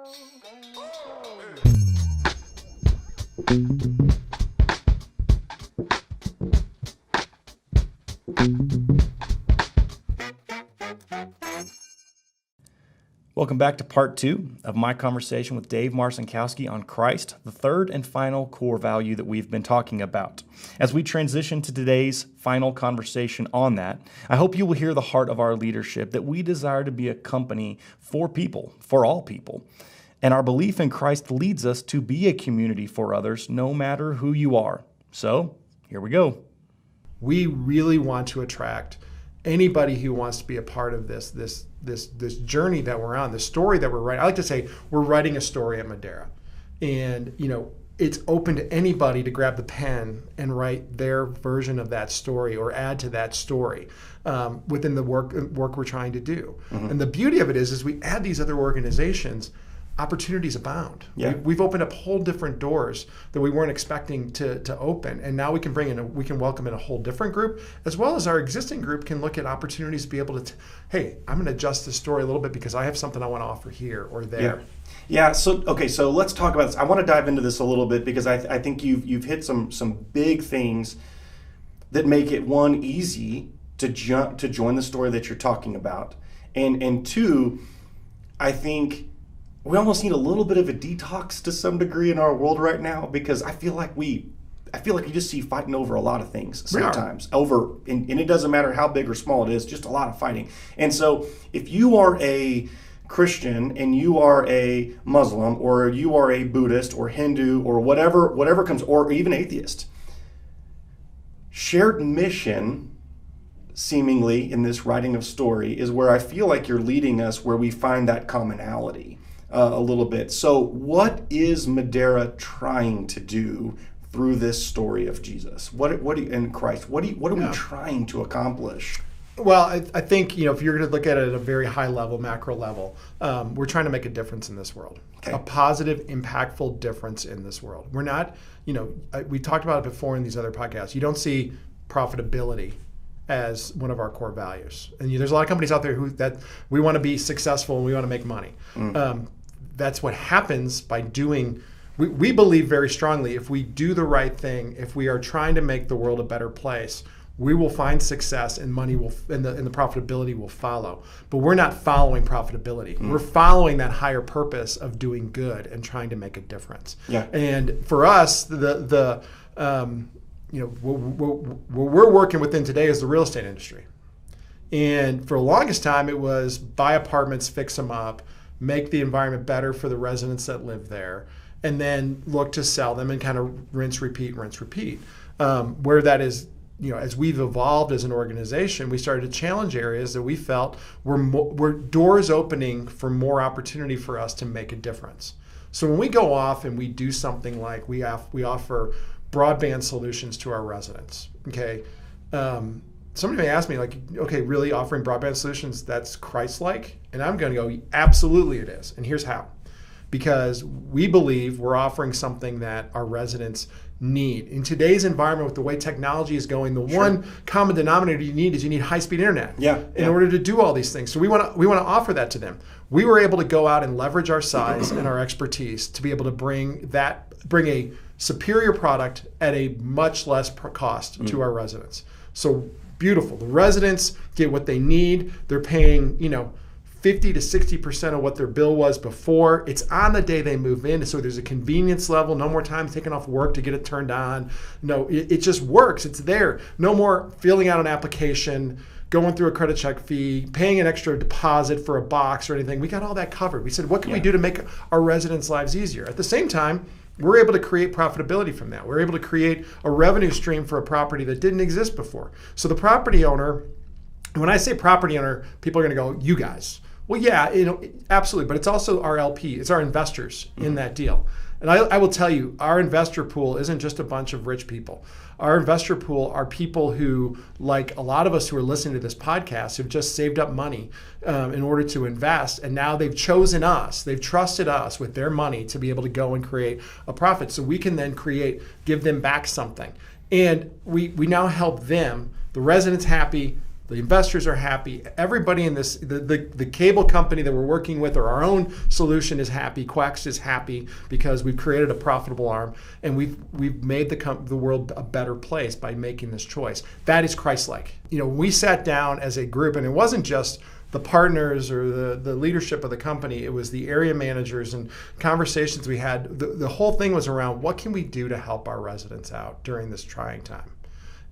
Welcome back to part 2 of my conversation with Dave Marcinkowski on Christ, the third and final core value that we've been talking about. As we transition to today's final conversation on that, I hope you will hear the heart of our leadership, that we desire to be a company for people, for all people. And our belief in Christ leads us to be a community for others, no matter who you are. So, here we go. We really want to attract anybody who wants to be a part of this journey that we're on, the story that we're writing. I like to say we're writing a story at Madera. And, it's open to anybody to grab the pen and write their version of that story or add to that story within the work we're trying to do. Mm-hmm. And the beauty of it is we add these other organizations, opportunities abound. Yeah. We've opened up whole different doors that we weren't expecting to open, and now we can welcome in a whole different group, as well as our existing group can look at opportunities to be able to, hey, I'm going to adjust the story a little bit because I have something I want to offer here or there. Yeah. So let's talk about this. I want to dive into this a little bit because I think you've hit some big things that make it, one, easy to join the story that you're talking about, and two, I think we almost need a little bit of a detox to some degree in our world right now, because I feel like you just see fighting over a lot of things sometimes. And it doesn't matter how big or small it is, just a lot of fighting. And so if you are a Christian and you are a Muslim or you are a Buddhist or Hindu or whatever comes, or even atheist, shared mission seemingly in this writing of story is where I feel like you're leading us, where we find that commonality a little bit. So what is Madera trying to do through this story of Jesus? What in Christ? What are we trying to accomplish? Well, I think, if you're going to look at it at a very high level, macro level, we're trying to make a difference in this world. Okay. A positive, impactful difference in this world. We're not, we talked about it before in these other podcasts. You don't see profitability as one of our core values. And there's a lot of companies out there that we want to be successful and we want to make money. That's what happens by doing. We believe very strongly, if we do the right thing, if we are trying to make the world a better place, we will find success, and money will, and the profitability will follow. But we're not following profitability. We're following that higher purpose of doing good and trying to make a difference. Yeah. And for us, what we're working within today is the real estate industry. And for the longest time, it was buy apartments, fix them up, make the environment better for the residents that live there, and then look to sell them and kind of rinse, repeat. Where that is, as we've evolved as an organization, we started to challenge areas that we felt were doors opening for more opportunity for us to make a difference. So when we go off and we do something like we offer broadband solutions to our residents, okay? Somebody may ask me, okay, really offering broadband solutions, that's Christ-like? And I'm going to go, absolutely it is. And here's how. Because we believe we're offering something that our residents need. In today's environment, with the way technology is going, the one common denominator you need high-speed internet in order to do all these things. So we want to offer that to them. We were able to go out and leverage our size and our expertise to be able to bring a superior product at a much less cost to our residents. So beautiful. The residents get what they need. They're paying, 50 to 60% of what their bill was before. It's on the day they move in, so there's a convenience level. No more time taking off work to get it turned on. No, it just works. It's there. No more filling out an application, going through a credit check fee, paying an extra deposit for a box or anything. We got all that covered. We said, what can we do to make our residents' lives easier? At the same time, we're able to create profitability from that. We're able to create a revenue stream for a property that didn't exist before. So the property owner, when I say property owner, people are going to go, you guys. Well, yeah, absolutely. But it's also our LP. It's our investors in that deal. And I will tell you, our investor pool isn't just a bunch of rich people. Our investor pool are people who, like a lot of us who are listening to this podcast, have just saved up money in order to invest. And now they've chosen us. They've trusted us with their money to be able to go and create a profit. So we can then give them back something. And we now help them, the residents happy, The investors are happy. Everybody in this, the cable company that we're working with or our own solution is happy. Quext is happy because we've created a profitable arm and we've made the world a better place by making this choice. That is Christ-like. We sat down as a group, and it wasn't just the partners or the leadership of the company. It was the area managers and conversations we had. The whole thing was around what can we do to help our residents out during this trying time.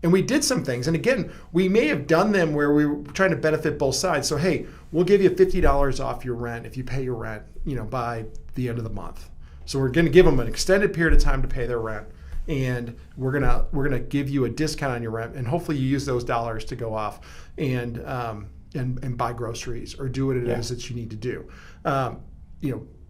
And we did some things. And again, we may have done them where we were trying to benefit both sides. So, hey, we'll give you $50 off your rent if you pay your rent, by the end of the month. So we're going to give them an extended period of time to pay their rent. And we're gonna give you a discount on your rent. And hopefully you use those dollars to go off and buy groceries or do what it is that you need to do.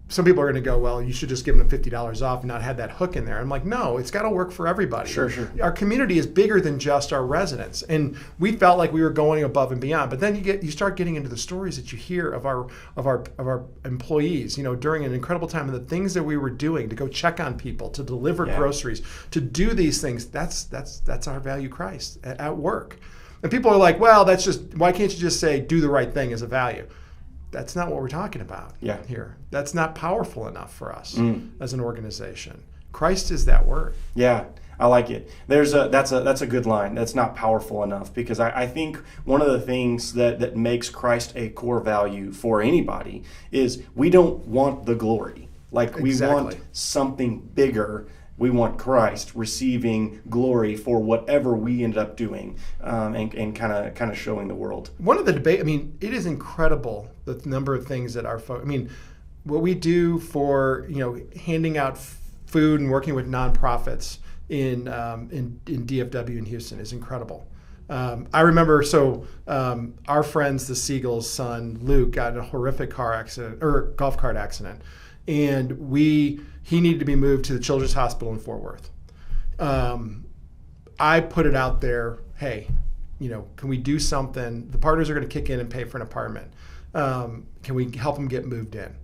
Some people are going to go, well, you should just give them $50 off and not have that hook in there. I'm like, no, it's got to work for everybody. Sure. Our community is bigger than just our residents, and we felt like we were going above and beyond. But then you start getting into the stories that you hear of our employees, during an incredible time, and the things that we were doing to go check on people, to deliver groceries, to do these things. That's our value Christ at work. And people are like, well, why can't you just say do the right thing as a value? That's not what we're talking about here. That's not powerful enough for us as an organization. Christ is that word. Yeah, I like it. That's a good line. That's not powerful enough, because I think one of the things that makes Christ a core value for anybody is we don't want the glory. We want something bigger. We want Christ receiving glory for whatever we ended up doing, and kind of showing the world. One of the debate, it is incredible the number of things that our folks, what we do for handing out food and working with nonprofits in DFW in Houston is incredible. I remember, our friends, the Siegel's son Luke, got in a horrific golf cart accident, and he needed to be moved to the Children's Hospital in Fort Worth. I put it out there, hey, can we do something? The partners are going to kick in and pay for an apartment. Can we help them get moved in?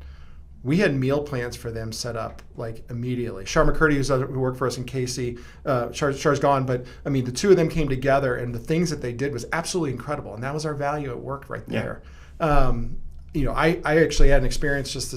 We had meal plans for them set up immediately. Shar McCurdy, who worked for us in KC, Shar's gone, but the two of them came together, and the things that they did was absolutely incredible, and that was our value at work right there. I actually had an experience just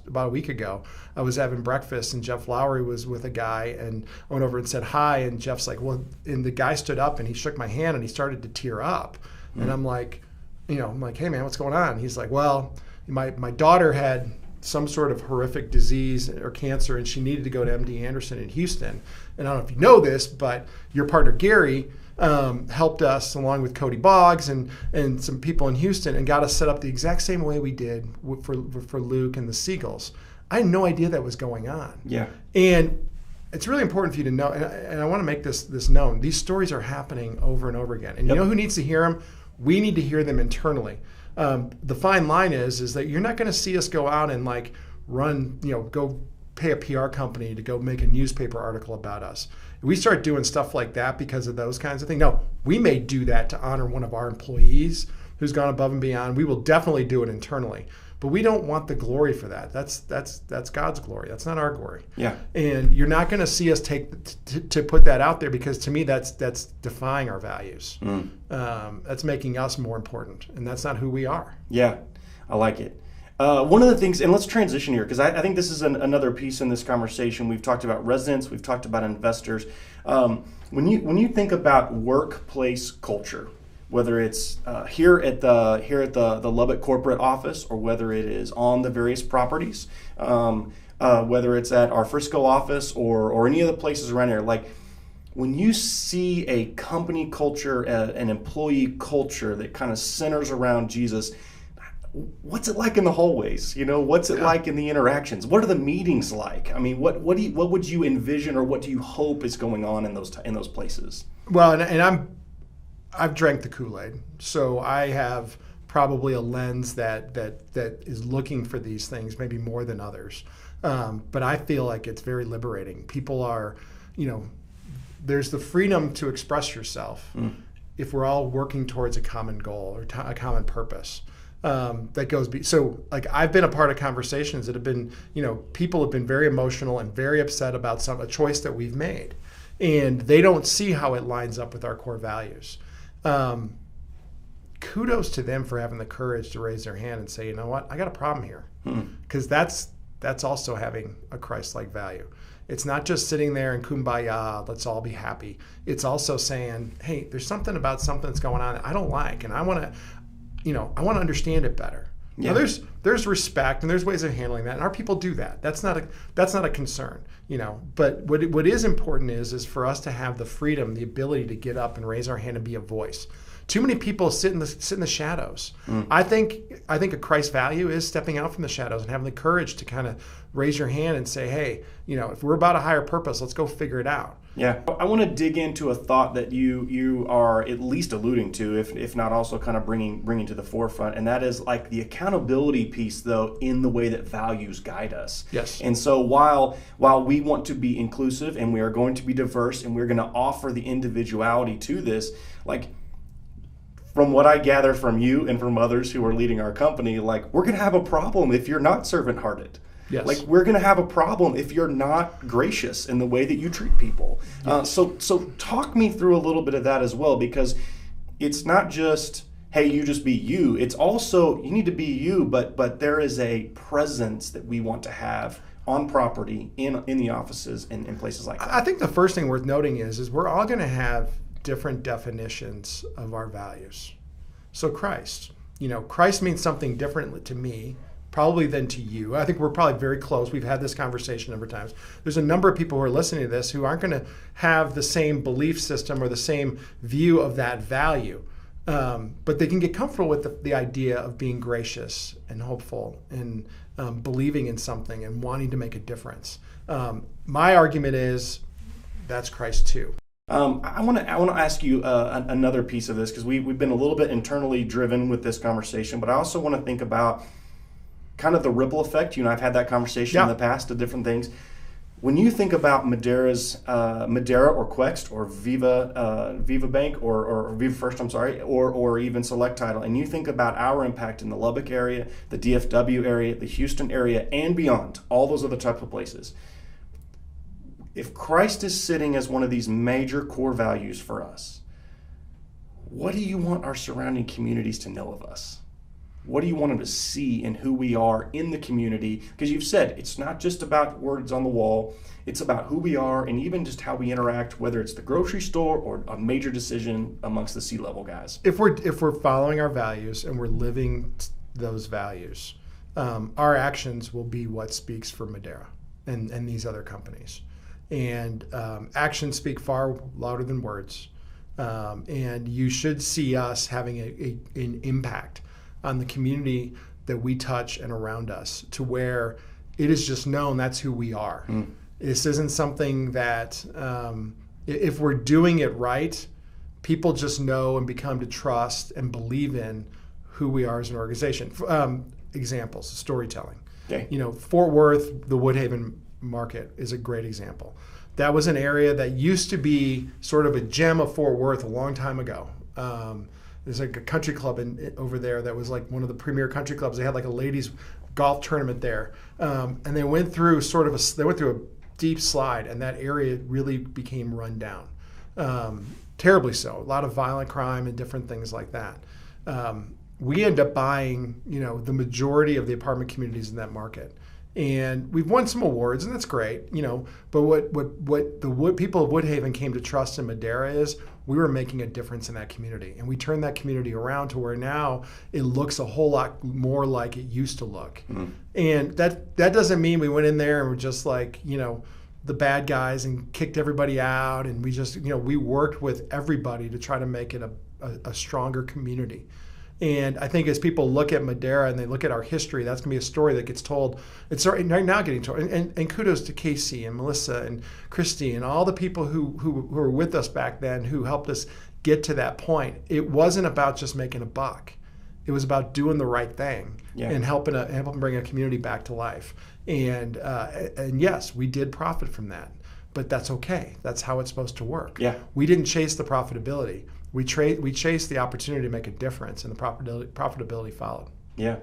about a week ago. I was having breakfast, and Jeff Lowry was with a guy, and I went over and said hi, and Jeff's like, well, and the guy stood up and he shook my hand and he started to tear up. And I'm like, hey man, what's going on? And he's like, well, my daughter had some sort of horrific disease or cancer, and she needed to go to MD Anderson in Houston. And I don't know if you know this, but your partner Gary helped us, along with Cody Boggs and some people in Houston, and got us set up the exact same way we did for Luke and the Siegels. I had no idea that was going on. Yeah. And it's really important for you to know, and I want to make this known. These stories are happening over and over again. And you know who needs to hear them? We need to hear them internally. The fine line is that you're not going to see us go out and go pay a PR company to go make a newspaper article about us. We start doing stuff like that because of those kinds of things. No, we may do that to honor one of our employees who's gone above and beyond. We will definitely do it internally, but we don't want the glory for that. That's God's glory. That's not our glory. Yeah. And you're not going to see us to put that out there, because to me that's defying our values. That's making us more important, and that's not who we are. Yeah, I like it. One of the things, and let's transition here, because I think this is another piece in this conversation. We've talked about residents, we've talked about investors. When you think about workplace culture, whether it's here at the Lubbock corporate office, or whether it is on the various properties, whether it's at our Frisco office or any of the places around here, when you see a company culture, an employee culture that kind of centers around Jesus, what's it like in the hallways? What's it like in the interactions? What are the meetings like? What would you envision, or what do you hope is going on in those places? Well, and I've drank the Kool-Aid, so I have probably a lens that is looking for these things maybe more than others. But I feel like it's very liberating. People are, there's the freedom to express yourself if we're all working towards a common goal or a common purpose. That goes I've been a part of conversations that have been, people have been very emotional and very upset about a choice that we've made, and they don't see how it lines up with our core values. kudos to them for having the courage to raise their hand and say, you know what, I got a problem here. Because that's also having a Christ-like value. It's not just sitting there and kumbaya, let's all be happy. It's also saying, hey, there's something about something that's going on that I don't like, and I want to understand it better. Yeah. Now, there's respect and there's ways of handling that, and our people do that. That's not a concern, But what is important is for us to have the freedom, the ability to get up and raise our hand and be a voice. Too many people sit in the shadows. I think a Christ value is stepping out from the shadows and having the courage to kind of raise your hand and say, hey, if we're about a higher purpose, let's go figure it out. Yeah, I want to dig into a thought that you are at least alluding to, if not also kind of bringing to the forefront, and that is like the accountability piece, though, in the way that values guide us. Yes. And so while we want to be inclusive and we are going to be diverse and we're going to offer the individuality to this, like, from what I gather from you and from others who are leading our company, like, we're going to have a problem if you're not servant-hearted. Yes. Like, we're going to have a problem if you're not gracious in the way that you treat people. Yes. So talk me through a little bit of that as well, because it's not just, hey, you just be you. It's also, you need to be you, but there is a presence that we want to have on property, in the offices, and in places like that. I think the first thing worth noting is we're all going to have different definitions of our values. So Christ means something different to me probably than to you. I think we're probably very close. We've had this conversation a number of times. There's a number of people who are listening to this who aren't going to have the same belief system or the same view of that value. But they can get comfortable with the idea of being gracious and hopeful and believing in something and wanting to make a difference. My argument is that's Christ too. I want to ask you another piece of this, because we've been a little bit internally driven with this conversation, but I also want to think about kind of the ripple effect. I've had that conversation in the past of different things. When you think about Madera or Quext or Viva Bank or Viva First, or even Select Title, and you think about our impact in the Lubbock area, the DFW area, the Houston area, and beyond, all those other type of places. If Christ is sitting as one of these major core values for us, what do you want our surrounding communities to know of us? What do you want them to see in who we are in the community? Because you've said it's not just about words on the wall. It's about who we are, and even just how we interact, whether it's the grocery store or a major decision amongst the C-level guys. If we're following our values and we're living those values, our actions will be what speaks for Madera and these other companies. And actions speak far louder than words. And you should see us having an impact on the community that we touch and around us, to where it is just known that's who we are. This isn't something that, if we're doing it right, people just know and become to trust and believe in who we are as an organization. Examples, storytelling. Okay. Fort Worth, the Woodhaven market is a great example. That was an area that used to be sort of a gem of Fort Worth a long time ago. There's like a country club over there that was like one of the premier country clubs. They had like a ladies golf tournament there, and they went through a deep slide, and that area really became run down, terribly so. A lot of violent crime and different things like that. We end up buying, the majority of the apartment communities in that market. And we've won some awards, and that's great, But what the people of Woodhaven came to trust in Madera is we were making a difference in that community, and we turned that community around to where now it looks a whole lot more like it used to look. And that doesn't mean we went in there and were just like, the bad guys and kicked everybody out, and we just, we worked with everybody to try to make it a stronger community. And I think as people look at Madera and they look at our history, that's going to be a story that gets told. It's right now getting told. And kudos to Casey and Melissa and Christy and all the people who were with us back then who helped us get to that point. It wasn't about just making a buck. It was about doing the right thing and helping bring a community back to life. And yes, we did profit from that. But that's okay. That's how it's supposed to work. Yeah. We didn't chase the profitability. We chased the opportunity to make a difference, and the profitability followed. Yeah.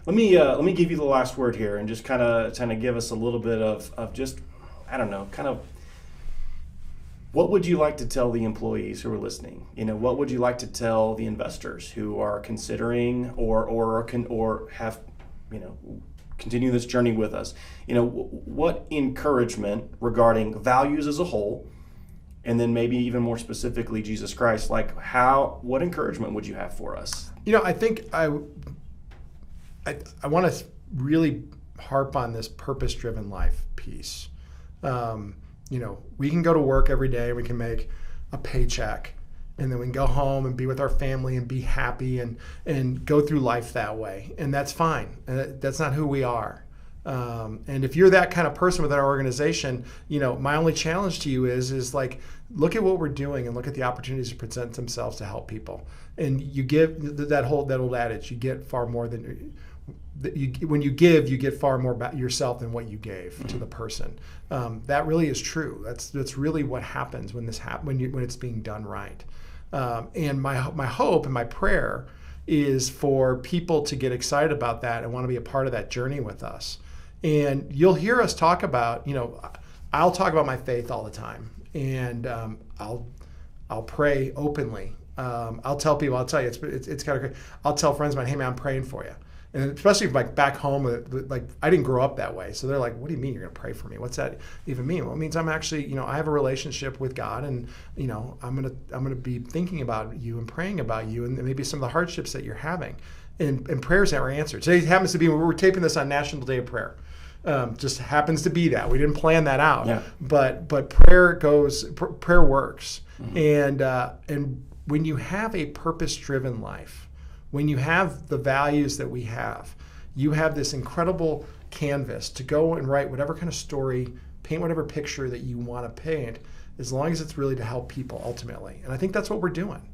Let me give you the last word here, and just kind of give us a little bit of just, I don't know, kind of What would you like to tell the employees who are listening? What would you like to tell the investors who are considering or have, continue this journey with us? What encouragement regarding values as a whole, and then maybe even more specifically Jesus Christ, what encouragement would you have for us? I think I want to really harp on this purpose-driven life piece. We can go to work every day, we can make a paycheck, and then we can go home and be with our family and be happy and go through life that way. And that's fine. That's not who we are. And if you're that kind of person within our organization, my only challenge to you is look at what we're doing and look at the opportunities to present themselves to help people. And you give that old adage, you get far more than when you give, you get far more about yourself than what you gave to the person. That really is true. That's really what happens when when it's being done right. And my hope and my prayer is for people to get excited about that and want to be a part of that journey with us. And you'll hear us talk about, I'll talk about my faith all the time, and I'll pray openly. I'll tell people, it's kind of great. I'll tell friends of mine, hey man, I'm praying for you. And especially back home, I didn't grow up that way. So they're like, what do you mean you're going to pray for me? What's that even mean? Well, it means I'm actually, I have a relationship with God, and, I'm going to be thinking about you and praying about you and maybe some of the hardships that you're having. And prayers that were answered. Today happens to be, we're taping this on National Day of Prayer. Just happens to be that. We didn't plan that out. Yeah. But prayer works. Mm-hmm. And when you have a purpose-driven life, when you have the values that we have, you have this incredible canvas to go and write whatever kind of story, paint whatever picture that you want to paint, as long as it's really to help people ultimately. And I think that's what we're doing.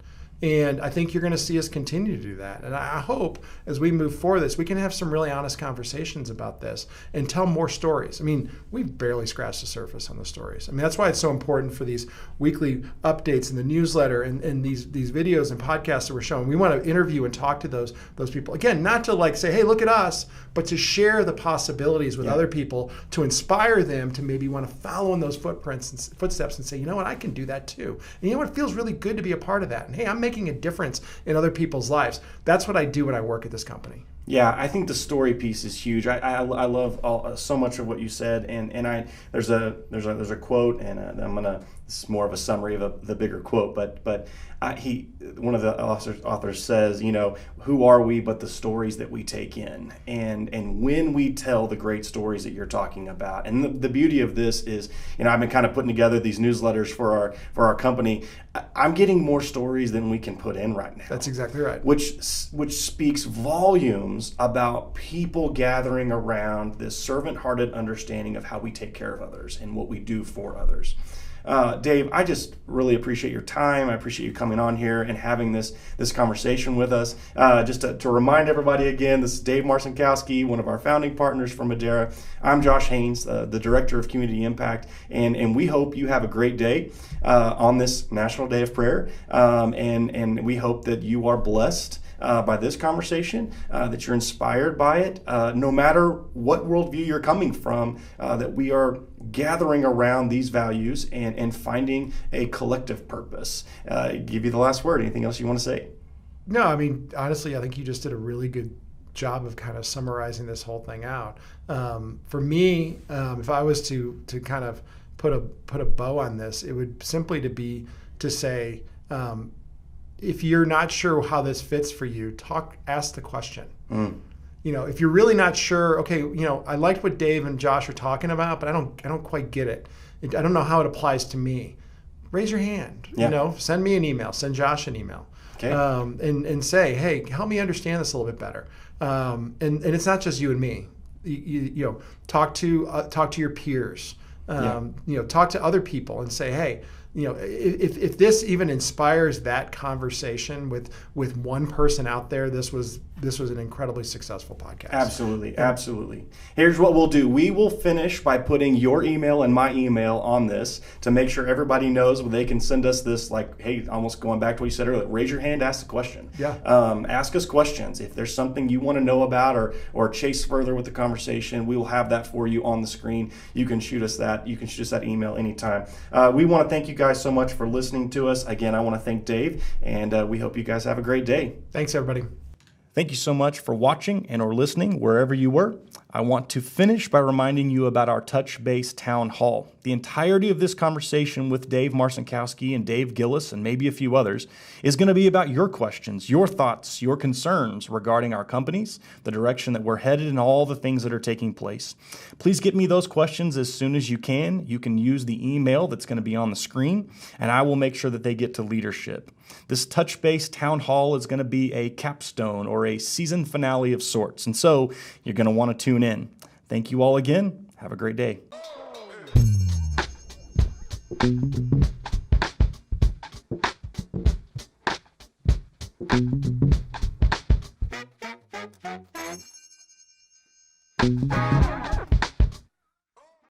And I think you're going to see us continue to do that. And I hope as we move forward this, we can have some really honest conversations about this and tell more stories. I mean, we've barely scratched the surface on the stories. I mean, that's why it's so important for these weekly updates in the newsletter and these videos and podcasts that we're showing. We want to interview and talk to those people. Again, not to say, hey, look at us, but to share the possibilities with other people, to inspire them to maybe want to follow in those footsteps and say, you know what, I can do that too. And you know what, it feels really good to be a part of that. And hey, I'm making a difference in other people's lives. That's what I do when I work at this company. Yeah, I think the story piece is huge. I love so much of what you said, and there's a quote, and it's more of a summary of the bigger quote, but one of the authors says, who are we but the stories that we take in, and when we tell the great stories that you're talking about, and the beauty of this is, I've been kind of putting together these newsletters for our company. I'm getting more stories than we can put in right now. That's exactly right. Which speaks volumes about people gathering around this servant-hearted understanding of how we take care of others and what we do for others. Dave, I just really appreciate your time. I appreciate you coming on here and having this conversation with us. Just to remind everybody again, this is Dave Marcinkowski, one of our founding partners from Madera. I'm Josh Haynes, the Director of Community Impact, and we hope you have a great day on this National Day of Prayer, and we hope that you are blessed by this conversation, that you're inspired by it, no matter what worldview you're coming from, that we are gathering around these values and finding a collective purpose. Give you the last word. Anything else you want to say? No, I mean, honestly, I think you just did a really good job of kind of summarizing this whole thing out. For me, if I was to kind of put a bow on this, it would simply to say, if you're not sure how this fits for you, ask the question. If you're really not sure, okay, I liked what Dave and Josh are talking about, but I don't quite get it. I don't know how it applies to me. Raise your hand. Yeah. Send me an email. Send Josh an email. Okay. And say, hey, help me understand this a little bit better. And it's not just you and me. Talk to your peers. Talk to other people and say, hey, if this even inspires that conversation with one person out there, this was an incredibly successful podcast. Absolutely. Here's what we'll do. We will finish by putting your email and my email on this to make sure everybody knows when they can send us this, hey, almost going back to what you said earlier, raise your hand, ask the question. Yeah. Ask us questions. If there's something you want to know about or chase further with the conversation, we will have that for you on the screen. You can shoot us that email anytime. We want to thank you guys so much for listening to us. Again, I want to thank Dave, and we hope you guys have a great day. Thanks, everybody. Thank you so much for watching and or listening wherever you were. I want to finish by reminding you about our Touch Base Town Hall. The entirety of this conversation with Dave Marcinkowski and Dave Gillis and maybe a few others is going to be about your questions, your thoughts, your concerns regarding our companies, the direction that we're headed, and all the things that are taking place. Please get me those questions as soon as you can. You can use the email that's going to be on the screen, and I will make sure that they get to leadership. This Touch Base Town Hall is going to be a capstone or a season finale of sorts, and so you're going to want to tune in. Thank you all again. Have a great day.